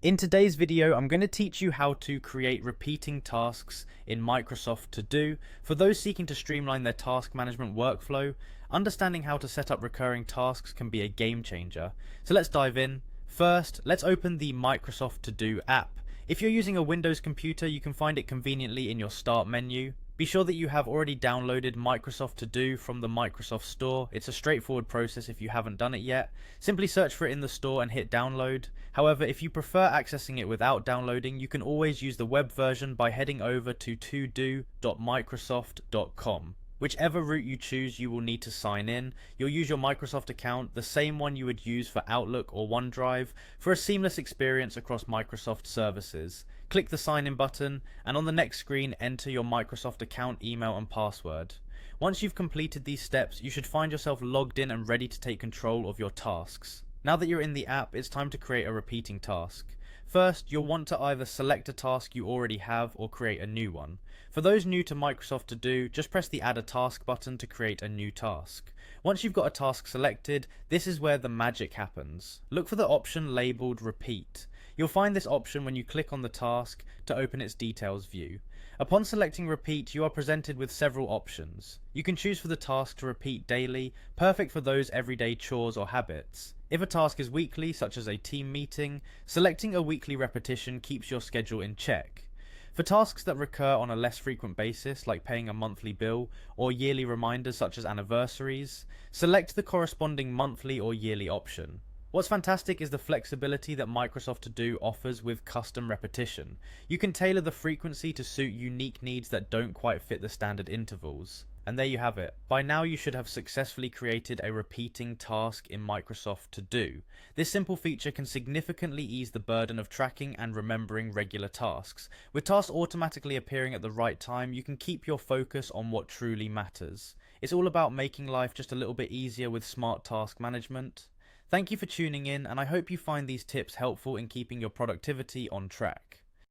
In today's video, I'm going to teach you how to create repeating tasks in Microsoft To Do. For those seeking to streamline their task management workflow, understanding how to set up recurring tasks can be a game changer. So let's dive in. First, let's open the Microsoft To Do app. If you're using a Windows computer, you can find it conveniently in your Start menu. Be sure that you have already downloaded Microsoft To Do from the Microsoft Store. It's a straightforward process if you haven't done it yet. Simply search for it in the store and hit download. However, if you prefer accessing it without downloading, you can always use the web version by heading over to todo.microsoft.com. Whichever route you choose, you will need to sign in. You'll use your Microsoft account, the same one you would use for Outlook or OneDrive, for a seamless experience across Microsoft services. Click the sign in button, and on the next screen, enter your Microsoft account, email, and password. Once you've completed these steps, you should find yourself logged in and ready to take control of your tasks. Now that you're in the app, it's time to create a repeating task. First, you'll want to either select a task you already have or create a new one. For those new to Microsoft To Do, just press the Add a Task button to create a new task. Once you've got a task selected, this is where the magic happens. Look for the option labelled Repeat. You'll find this option when you click on the task to open its details view. Upon selecting Repeat, you are presented with several options. You can choose for the task to repeat daily, perfect for those everyday chores or habits. If a task is weekly, such as a team meeting, selecting a weekly repetition keeps your schedule in check. For tasks that recur on a less frequent basis, like paying a monthly bill, or yearly reminders such as anniversaries, select the corresponding monthly or yearly option. What's fantastic is the flexibility that Microsoft To Do offers with custom repetition. You can tailor the frequency to suit unique needs that don't quite fit the standard intervals. And there you have it. By now you should have successfully created a repeating task in Microsoft To Do. This simple feature can significantly ease the burden of tracking and remembering regular tasks. With tasks automatically appearing at the right time, you can keep your focus on what truly matters. It's all about making life just a little bit easier with smart task management. Thank you for tuning in, and I hope you find these tips helpful in keeping your productivity on track.